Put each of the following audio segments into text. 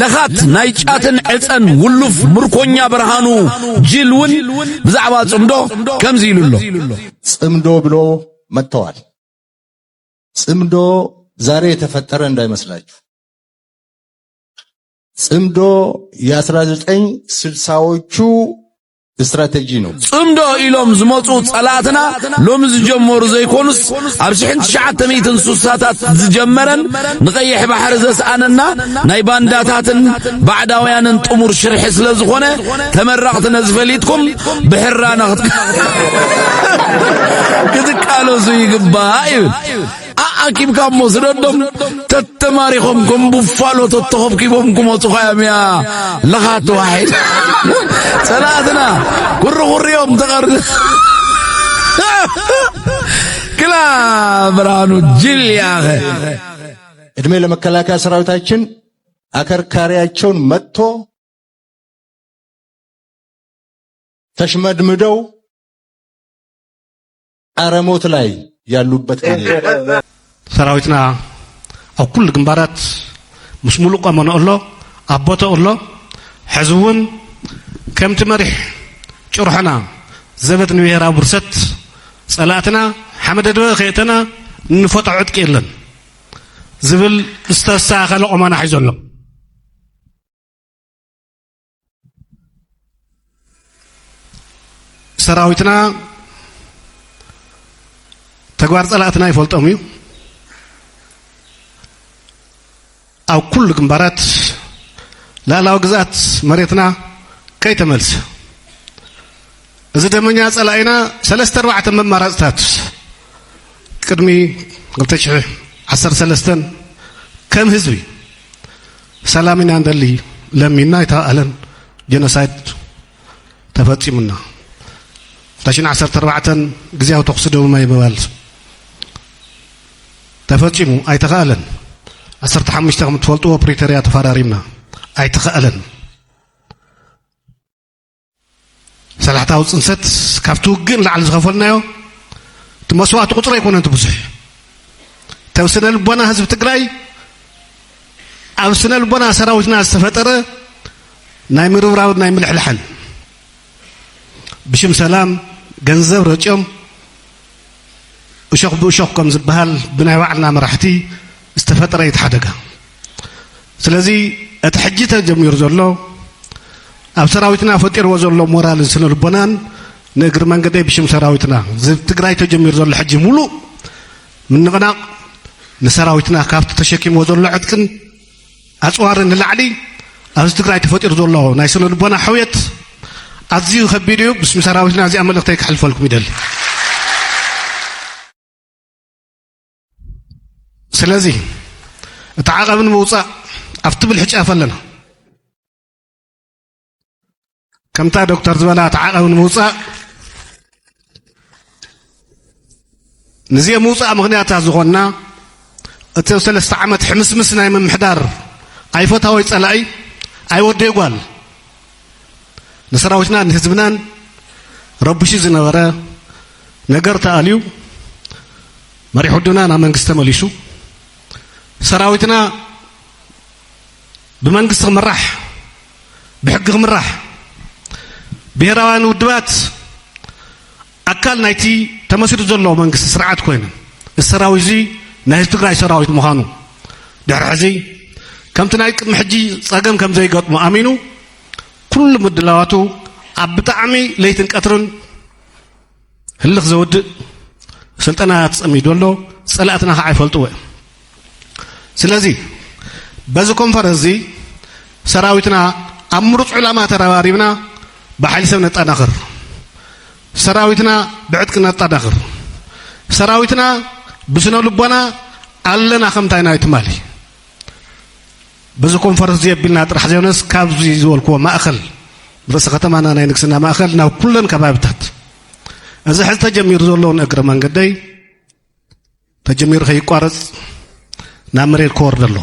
لغات نايجاتن عصن ولف مركونيا برهانو جلون بزعبا صمدو كم زيلولو صمدو بلو متوال صمدو ዛሬ የተፈጠረ እንዳይመስላችሁ ጽምዶ የ1960ዎቹ ስትራቴጂ ነው ጽምዶ ኢሎም ዝመጹ ጸላትና ሎም ዝጀመሩ ዘይኮኑስ ኣብ 1960ታት ዝጀመረን ንቀይሕ ባሕር ዘስአነና ናይ ባንዳታትን ባዕዳውያንን ጥሙር ሽርሕ ስለዝኾነ ተመራቕትና ዝፈሊጥኩም ብሕራ ነኽት ክትቃለሱ ይግባእ أكيد كم مصردم تتماريهم كم بفالو تتخب كيبهم كم أتخيميا لغات واحد ثلاثنا كل يوم تغر كلا برانو جيل يا أخي إدمي لما كلاكا سراوتاچن أكركارياچون متو تشمدمدو أرموت لاي ያሉበት ሰራዊትና ኣብ ኩሉ ግንባራት ምስ ሙሉእ ቀመና ኣሎ ኣቦቶ ኣሎ ሕዝቡን ከምቲ መሪሕ ጭርሕና ዘበት ንብሔራዊ ብርሰት ጸላእትና ሓመደድበ ኸይተና ንፈጥዖ ዕጥቂ የለን ዝብል ዝተሳኸለ ቁመና ሒዙ ኣሎ ሰራዊትና ተግባር ጸላእትና ይፈልጦም እዩ ኣብ ኩሉ ግንባራት ላዕላዊ ግዛት መሬትና ከይተመልሰ እዚ ደመኛ ጸላኢና 3-4 መማራጽታት ቅድሚ 2013 ከም ህዝቢ ሰላምና እንደሊ ለሚና ይተኣለን ጀኖሳይድ ተፈጺሙና 2014 ግዚያዊ ተኩስ ደው ማይበዋል تفاجئوا أي تخالن 15 كم تفلتوا بريتريا تفاراريمنا أي تخالن سلحتاو صنست كافتو جن لعل زغفلنا يو تمسوات قطرة يكون أنت بزح توسنا البنا حزب تقراي أوسنا البنا سراوتنا استفترة نايمر وراود نايمر الحل بشم سلام جنزة ورجم وشوق بوشوق كم زبهال بناء وعلنا مرحتي استفترة يتحدقها سلازي اتحجيتها جمير زولو أب سراويتنا فتير وزولو مورال سنو البنان نقر من قدي بشم سراويتنا زب تقرايتو جمير زولو حجي مولو من نغناق نسراويتنا كافت تشكيم وزولو عدكن أسوارن العلي أبس تقرايتو فتير زولو نايسنو البنا حويت أزيو خبيريو بسم سراويتنا زي أمل اختيك حلفولكم يدل سلازي تعاقب من موصى أفتبل حج أفلنا كم تا دكتور زبالا تعاقب من موصى نزيه موصى مغنيات زغنا اتوصل استعمت حمس مسنا من محدار اي فتاو يصلاي اي ودي يقال نسراوتنا نحزبنان ربشي زنبره ነገር ተአልዩ መሪሑድና ና መንግስት ተመሊሱ ሰራዊትና بمنجست مرح بحق مرح بهروان ودبات أكل نايتي تمسير زلوا منجست سرعات كوين السراويزي نهز تقرأ سراويت مخانو دار عزي كم تنايك محجي صاقم كم زي قط مؤمنو كل مدلواتو عبتعمي ليتن كترن هلخ زود سلطنات أميدولو صلاتنا حايفلتوه سلازي بازو كونفرنسي سراويتنا أمرت علماء ترواريبنا بحال سنة تناخر سراويتنا بعدكنا تناخر سراويتنا بسنا لبنا علنا خمتاينا يتمالي بازو كونفرنسي بينا طرح جونس كابزي زولكو ما أخل بس ختمنا نينكسنا ما أخلنا كلن كبابتات إذا حل تجمير زولون أقرب من قدي تجمير خي قارص نامري الكور دلو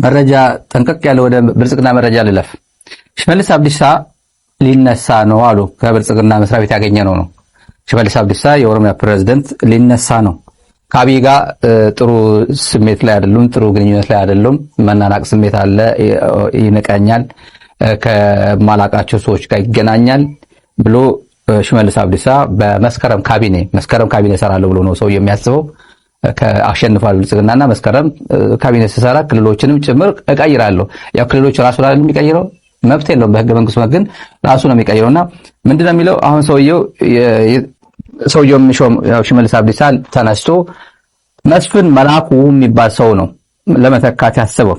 መረጃ ጠንቀቅ ያለ ወደ ብልጽግና መረጃ ልለፍ። ሽመልስ አብዲሳ ሊነሳ ነው አሉ። ከብልጽግና መስሪያ ቤት ያገኘነው ነው። ሽመልስ አብዲሳ የኦሮሚያ ፕሬዝዳንት ሊነሳ ነው ከአብይ ጋር ጥሩ ስሜት ላይ አይደሉም፣ ጥሩ ግንኙነት ላይ አይደሉም። መናናቅ ስሜት አለ። ይነቀኛል፣ ከማላቃቸው ሰዎች ጋር ይገናኛል ብሎ ሽመልስ አብዲሳ በመስከረም ካቢኔ ሰራለሁ ብሎ ነው ሰው የሚያስበው። ከአሸንፋል ብልጽግናና መስከረም ካቢኔ ሲሰራ ክልሎችንም ጭምር እቀይራለሁ። ያው ክልሎች ራሱ ላይ የሚቀይረው መብት የለውም በህገ መንግስቱ ግን ራሱ ነው የሚቀይረውና ምንድነው የሚለው አሁን ሰውየው ሽመልስ አብዲሳ ተነስቶ መስፍን መላኩ የሚባል ሰው ነው ለመተካት ያስበው።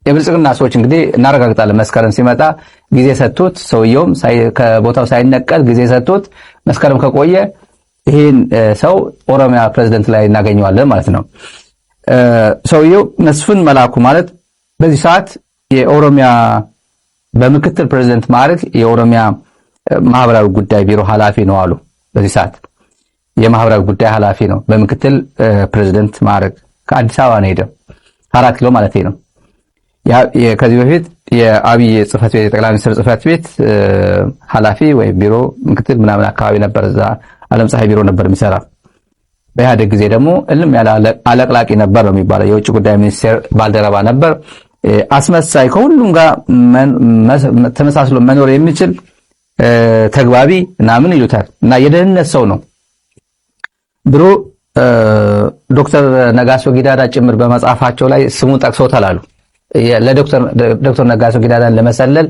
የብልጽግና ሰዎች እንግዲህ እናረጋግጣለን መስከረም ሲመጣ ጊዜ ሰጥቶት ሰውየውም ከቦታው ሳይነቀል ጊዜ ሰጥቶት መስከረም ከቆየ ይሄን ሰው ኦሮሚያ ፕሬዝዳንት ላይ እናገኘዋለን ማለት ነው። ሰውየው መስፍን መላኩ ማለት በዚህ ሰዓት የኦሮሚያ በምክትል ፕሬዝዳንት ማዕረግ የኦሮሚያ ማህበራዊ ጉዳይ ቢሮ ኃላፊ ነው አሉ። በዚህ ሰዓት የማህበራዊ ጉዳይ ኃላፊ ነው በምክትል ፕሬዝዳንት ማዕረግ። ከአዲስ አበባ ነው ሄደው 4 ኪሎ ማለት ነው። ከዚህ በፊት የአብይ ጽህፈት ቤት የጠቅላይ ሚኒስትር ጽህፈት ቤት ኃላፊ ወይ ቢሮ ምክትል ምናምን አካባቢ ነበር። እዛ ዓለም ፀሐይ ቢሮ ነበር የሚሰራ። በኢህአዴግ ጊዜ ደግሞ እልም ያለ አለቅላቂ ነበር ነው የሚባለው። የውጭ ጉዳይ ሚኒስቴር ባልደረባ ነበር። አስመሳይ፣ ከሁሉም ጋር ተመሳስሎ መኖር የሚችል ተግባቢ ምናምን ይሉታል እና የደህንነት ሰው ነው። ድሮ ዶክተር ነጋሶ ጊዳዳ ጭምር በመጽሐፋቸው ላይ ስሙን ጠቅሶታል አሉ። ለዶክተር ነጋሶ ጊዳዳን ለመሰለል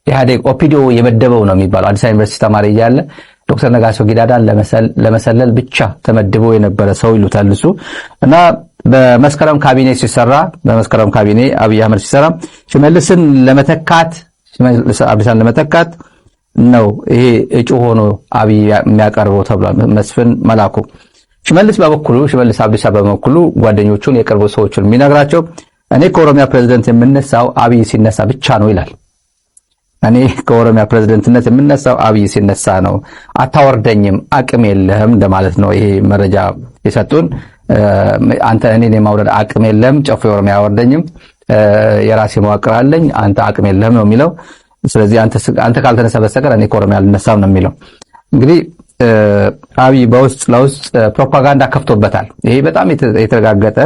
ኢህአዴግ ኦፒዲዮ የመደበው ነው የሚባለው። አዲስ አበባ ዩኒቨርሲቲ ተማሪ እያለ ዶክተር ነጋሶ ጊዳዳን ለመሰለል ብቻ ተመድቦ የነበረ ሰው ይሉታል እሱ እና በመስከረም ካቢኔ አብይ አህመድ ሲሰራ ሽመልስን ለመተካት ነው ይሄ እጩ ሆኖ አብይ የሚያቀርበው ተብሏል። መስፍን መላኩ ሽመልስ አብዲሳ በበኩሉ ጓደኞቹን የቅርብ ሰዎችን የሚነግራቸው እኔ ከኦሮሚያ ፕሬዝዳንት የምነሳው አብይ ሲነሳ ብቻ ነው ይላል። እኔ ከኦሮሚያ ፕሬዝዳንትነት የምነሳው አብይ ሲነሳ ነው፣ አታወርደኝም፣ አቅም የለህም እንደማለት ነው። ይሄ መረጃ የሰጡን አንተ እኔን የማውረድ አቅም የለህም፣ ጨፌ ኦሮሚያ አያወርደኝም፣ የራሴ መዋቅር አለኝ፣ አንተ አቅም የለህም ነው የሚለው። ስለዚህ አንተ ካልተነሳ በስተቀር እኔ ከኦሮሚያ አልነሳም ነው የሚለው። እንግዲህ አብይ በውስጥ ለውስጥ ፕሮፓጋንዳ ከፍቶበታል። ይሄ በጣም የተረጋገጠ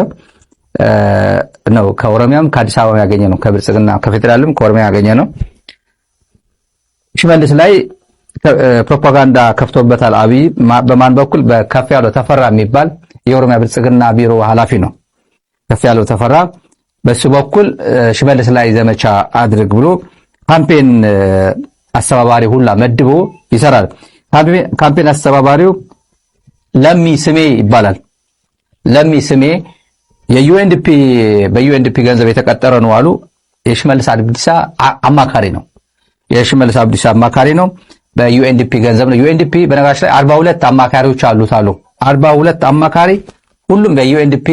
ነው። ከኦሮሚያም ከአዲስ አበባ ያገኘ ነው፣ ከብልጽግና ከፌደራልም ከኦሮሚያ ያገኘ ነው። ሽመልስ ላይ ፕሮፓጋንዳ ከፍቶበታል አብይ። በማን በኩል? በከፍ ያለው ተፈራ የሚባል የኦሮሚያ ብልጽግና ቢሮ ኃላፊ ነው። ከፍ ያለው ተፈራ በሱ በኩል ሽመልስ ላይ ዘመቻ አድርግ ብሎ ካምፔን አስተባባሪ ሁላ መድቦ ይሰራል። ካምፔን አስተባባሪው ለሚ ስሜ ይባላል። ለሚ ስሜ በዩኤንዲፒ ገንዘብ የተቀጠረ ነው አሉ። የሽመልስ አብዲሳ አማካሪ ነው። የሽመልስ አብዲሳ አማካሪ ነው። በዩኤንዲፒ ገንዘብ ነው። ዩኤንዲፒ በነገራችን ላይ 42 አማካሪዎች አሉት አሉ። 42 አማካሪ ሁሉም የዩኤንዲፒ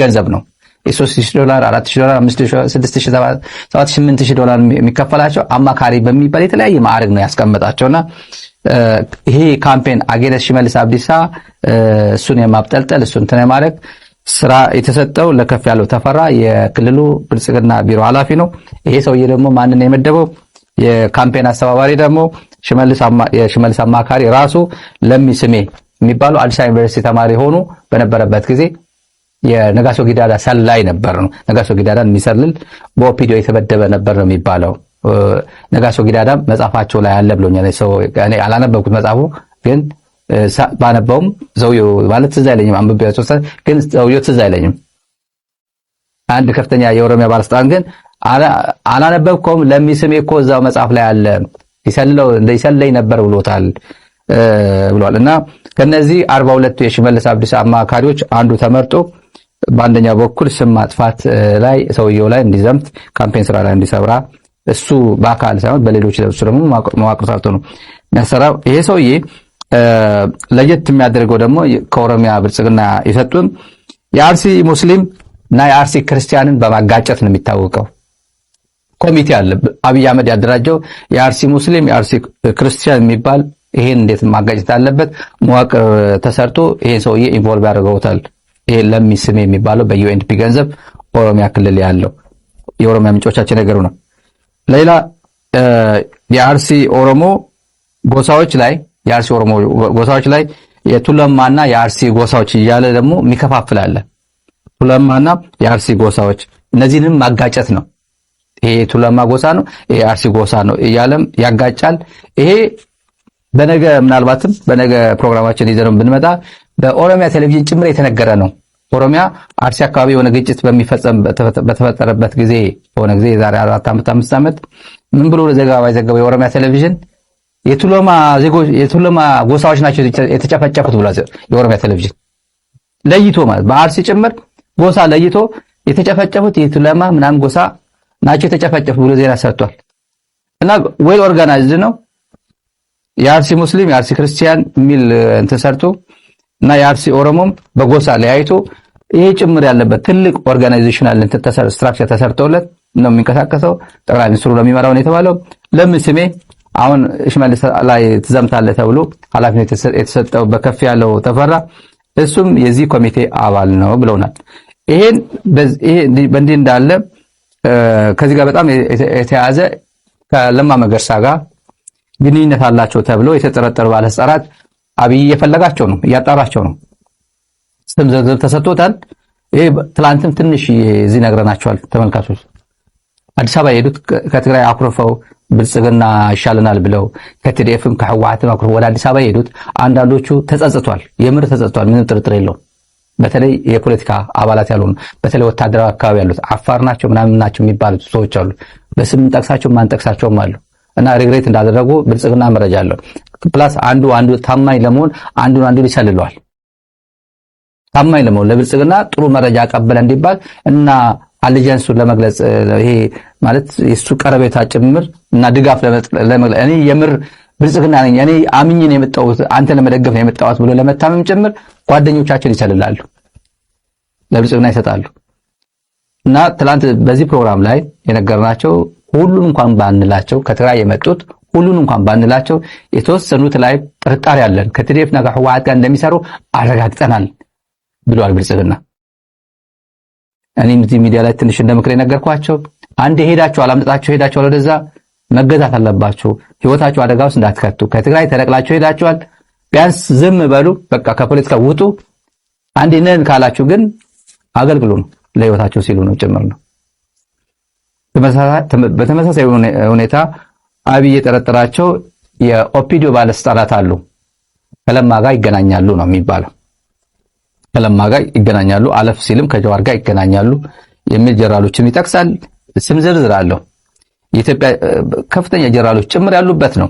ገንዘብ ነው። $3,000፣ $4,000፣ $5,000፣ $6,000፣ $7,000፣ $8,000 የሚከፈላቸው አማካሪ በሚባል የተለያየ ማዕረግ ነው ያስቀመጣቸውና ይሄ ካምፔን አጌነስ ሽመልስ አብዲሳ እሱን የማብጠልጠል እሱን የማድረግ ስራ የተሰጠው ለከፍ ያለው ተፈራ የክልሉ ብልጽግና ቢሮ ኃላፊ ነው። ይሄ ሰውዬ ደግሞ ማንን የመደበው? የካምፔን አስተባባሪ ደግሞ የሽመልስ አማካሪ ራሱ ለሚስሜ የሚባለው አዲስ አበባ ዩኒቨርሲቲ ተማሪ ሆኖ በነበረበት ጊዜ የነጋሶ ጊዳዳ ሰላይ ነበር ነው። ነጋሶ ጊዳዳን የሚሰልል በኦፒዲዮ የተመደበ ነበር ነው የሚባለው። ነጋሶ ጊዳዳ መጽሐፋቸው ላይ አለ ብሎኛል። እኔ አላነበብኩት መጽሐፉ ግን ባነበውም ሰውየው ማለት ትዝ አይለኝም። አንብቤያቸው ግን ሰውየው ትዝ አይለኝም። አንድ ከፍተኛ የኦሮሚያ ባለስልጣን ግን አላነበብከውም ለሚስሜ እኮ እዛው መጽሐፍ ላይ አለ ይሰልለኝ ነበር ብሎታል ብሏል። እና ከነዚህ 42 የሽመልስ አብዲሳ አማካሪዎች አንዱ ተመርጦ በአንደኛው በኩል ስም ማጥፋት ላይ ሰውየው ላይ እንዲዘምት ካምፔን ስራ ላይ እንዲሰራ እሱ በአካል ሳይሆን በሌሎች ደግሞ መዋቅር ሰርቶ ነው የሚያሰራው። ይሄ ሰውዬ ለየት የሚያደርገው ደግሞ ከኦሮሚያ ብልጽግና የሰጡን የአርሲ ሙስሊም እና የአርሲ ክርስቲያንን በማጋጨት ነው የሚታወቀው። ኮሚቴ አለ አብይ አህመድ ያደራጀው የአርሲ ሙስሊም የአርሲ ክርስቲያን የሚባል ይሄን እንዴት ማጋጨት አለበት መዋቅር ተሰርቶ ይሄ ሰውዬ ኢንቮልቭ ያደርገውታል። ይሄ ለሚስሜ የሚባለው በዩኤንዲፒ ገንዘብ ኦሮሚያ ክልል ያለው የኦሮሚያ ምንጮቻችን ነገሩ ነው። ሌላ የአርሲ ኦሮሞ ጎሳዎች ላይ የቱለማና የአርሲ ጎሳዎች እያለ ደግሞ የሚከፋፍላል። ቱለማና የአርሲ ጎሳዎች እነዚህንም ማጋጨት ነው። ይሄ ቱለማ ጎሳ ነው፣ ይሄ አርሲ ጎሳ ነው እያለም ያጋጫል። ይሄ በነገ ምናልባትም በነገ ፕሮግራማችን ይዘነው ብንመጣ በኦሮሚያ ቴሌቪዥን ጭምር የተነገረ ነው። ኦሮሚያ አርሲ አካባቢ የሆነ ግጭት በተፈጠረበት ጊዜ በሆነ ጊዜ ዛሬ 4 ዓመት 5 ዓመት ምን ብሎ ዘገባ የዘገበው የኦሮሚያ ቴሌቪዥን የቱለማ ጎሳዎች ናቸው የተጨፈጨፉት ብሎ የኦሮሚያ ቴሌቪዥን ለይቶ ማለት በአርሲ ጭምር ጎሳ ለይቶ የተጨፈጨፉት የቱለማ ምናምን ጎሳ ናቸው የተጨፈጨፉት ብሎ ዜና ሰጥቷል። እና ዌል ኦርጋናይዝድ ነው። የአርሲ ሙስሊም የአርሲ ክርስቲያን ሚል ተሰርቶ እና የአርሲ ኦሮሞም በጎሳ ለያይቶ ይሄ ጭምር ያለበት ትልቅ ኦርጋናይዜሽናል ስትራክቸር ተሰርቶለት ነው የሚንቀሳቀሰው። ጠቅላይ ሚኒስትሩ ለሚመራው ነው የተባለው። ለምን ስሜ አሁን ሽመልስ ላይ ተዘምታለህ ተብሎ ኃላፊነት የተሰጠው በከፍ ያለው ተፈራ እሱም የዚህ ኮሚቴ አባል ነው ብለውናል። ይሄን በእንዲህ እንዳለ ከዚህ ጋር በጣም የተያዘ ከለማ መገርሳ ጋር ግንኙነት አላቸው ተብሎ የተጠረጠሩ ባለስልጣናት አብይ እየፈለጋቸው ነው፣ እያጣራቸው ነው። ስም ዝርዝር ተሰጥቶታል። ይሄ ትላንትም ትንሽ እዚህ ነግረናቸዋል ተመልካቾች። አዲስ አበባ የሄዱት ከትግራይ አኩርፈው ብልጽግና ይሻለናል ብለው ከቲዲኤፍም ከህወሓትም አኩርፈው ወደ አዲስ አበባ የሄዱት አንዳንዶቹ ተጸጽቷል፣ የምር ተጸጽቷል። ምንም ጥርጥር የለውም። በተለይ የፖለቲካ አባላት ያልሆኑ በተለይ ወታደራዊ አካባቢ ያሉት አፋር ናቸው ምናምን ናቸው የሚባሉት ሰዎች አሉ። በስም ጠቅሳቸው ማንጠቅሳቸውም አሉ። እና ሪግሬት እንዳደረጉ ብልጽግና መረጃ አለው። ፕላስ አንዱ ታማኝ ለመሆን አንዱን ይሰልለዋል። ታማኝ ለመሆን ለብልጽግና ጥሩ መረጃ አቀበለ እንዲባል እና አሊጀንሱን ለመግለጽ ይሄ ማለት የሱ ቀረቤታ ጭምር እና ድጋፍ ለመግለጽ እኔ የምር ብልጽግና ነኝ እኔ አምኜ ነው የመጣሁት አንተ ለመደገፍ ነው የመጣሁት ብሎ ለመታመም ጭምር ጓደኞቻችን ይሰልላሉ፣ ለብልጽግና ይሰጣሉ። እና ትላንት በዚህ ፕሮግራም ላይ የነገርናቸው ሁሉን እንኳን ባንላቸው ከትግራይ የመጡት ሁሉን እንኳን ባንላቸው የተወሰኑት ላይ ጥርጣሬ አለን ከቲዲኤፍና ከህወሓት ጋር እንደሚሰሩ አረጋግጠናል ብሏል ብልጽግና። እኔ ሚዲያ ላይ ትንሽ እንደምክር የነገርኳቸው አንድ ሄዳችሁ አላምጣችሁ ሄዳችሁ ወደዛ መገዛት አለባችሁ፣ ህይወታችሁ አደጋ ውስጥ እንዳትከቱ። ከትግራይ ተነቅላችሁ ሄዳችኋል፣ ቢያንስ ዝም በሉ፣ በቃ ከፖለቲካ ውጡ። አንድ ነን ካላችሁ ግን አገልግሉ ነው፣ ለህይወታችሁ ሲሉ ነው ጭምር ነው። በተመሳሳይ ሁኔታ አብይ የጠረጠራቸው የኦፒዲዮ ባለስልጣናት አሉ፣ ከለማ ጋር ይገናኛሉ ነው የሚባለው። ከለማ ጋር ይገናኛሉ፣ አለፍ ሲልም ከጀዋር ጋር ይገናኛሉ የሚል ጀነራሎችን ይጠቅሳል። ስም ዝርዝር አለው። የኢትዮጵያ ከፍተኛ ጀነራሎች ጭምር ያሉበት ነው።